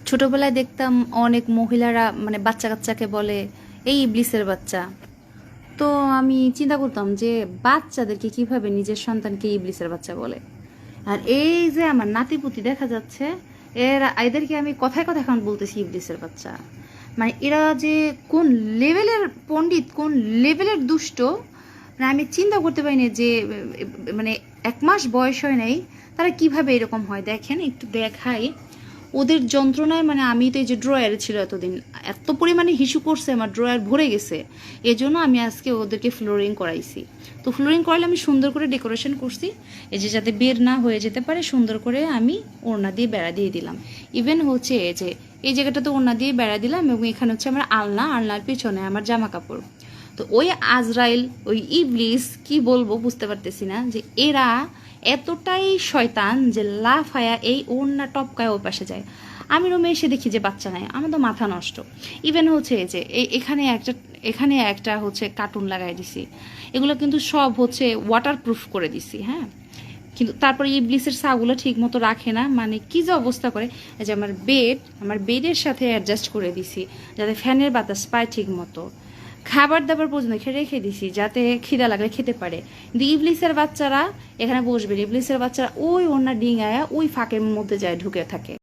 ছোটবেলায় দেখতাম অনেক মহিলারা মানে বাচ্চা কাচ্চাকে বলে এই ইবলিসের বাচ্চা। তো আমি চিন্তা করতাম যে বাচ্চাদেরকে কিভাবে নিজের সন্তানকে ইবলিসের বাচ্চা বলে। আর এই যে আমার নাতিপুতি দেখা যাচ্ছে, এদেরকে আমি কথায় কথায় এখন বলতেছি ইবলিসের বাচ্চা। মানে এরা যে কোন লেভেলের পণ্ডিত, কোন লেভেলের দুষ্ট, মানে আমি চিন্তা করতে পারিনি যে মানে 1 মাস বয়স হয় নাই তারা কিভাবে এরকম হয়। দেখেন একটু দেখাই ওদের যন্ত্রণায়, মানে আমি তো এই যে ড্রয়ারে ছিল এতদিন, এত পরিমাণে হিসু করছে, আমার ড্রয়ার ভরে গেছে। এজন্য আমি আজকে ওদেরকে ফ্লোরিং করাইছি। তো ফ্লোরিং করালে আমি সুন্দর করে ডেকোরেশন করছি, এই যে যাতে বের না হয়ে যেতে পারে, সুন্দর করে আমি ওড়না দিয়ে বেড়া দিয়ে দিলাম। ইভেন হচ্ছে এই যে এই জায়গাটাতে ওড়না দিয়ে বেড়া দিলাম, এবং এখানে হচ্ছে আমার আলনা, আলনার পিছনে আমার জামা কাপড়। তো ওই আজরাইল, ওই ইবলিস, কি বলবো বুঝতে পারতেছি না, যে এরা এতটাই শয়তান যে লাফায়া এই ওড়না টপকায় ওই পাশে যায়। আমি রুমে এসে দেখি যে বাচ্চা নাই, আমার তো মাথা নষ্ট। ইভেন হচ্ছে এই যে এখানে একটা হচ্ছে কার্টুন লাগাই দিছি। এগুলো কিন্তু সব হচ্ছে ওয়াটার প্রুফ করে দিছি, হ্যাঁ। কিন্তু তারপরে ইবলিসের ছাগুলো ঠিক মতো রাখে না, মানে কি যে অবস্থা করে। এই যে আমার বেডের সাথে অ্যাডজাস্ট করে দিছি যাতে ফ্যানের বাতাস পায় ঠিক মতো। খাবার দাবার পর্যন্ত রেখে দিছি যাতে খিদা লাগলে খেতে পারে। কিন্তু ইবলিসের বাচ্চারা এখানে বসবে, ইবলিসের বাচ্চারা ওই ওনার ডিঙায় ওই ফাঁকের মধ্যে যায় ঢুকে থাকে।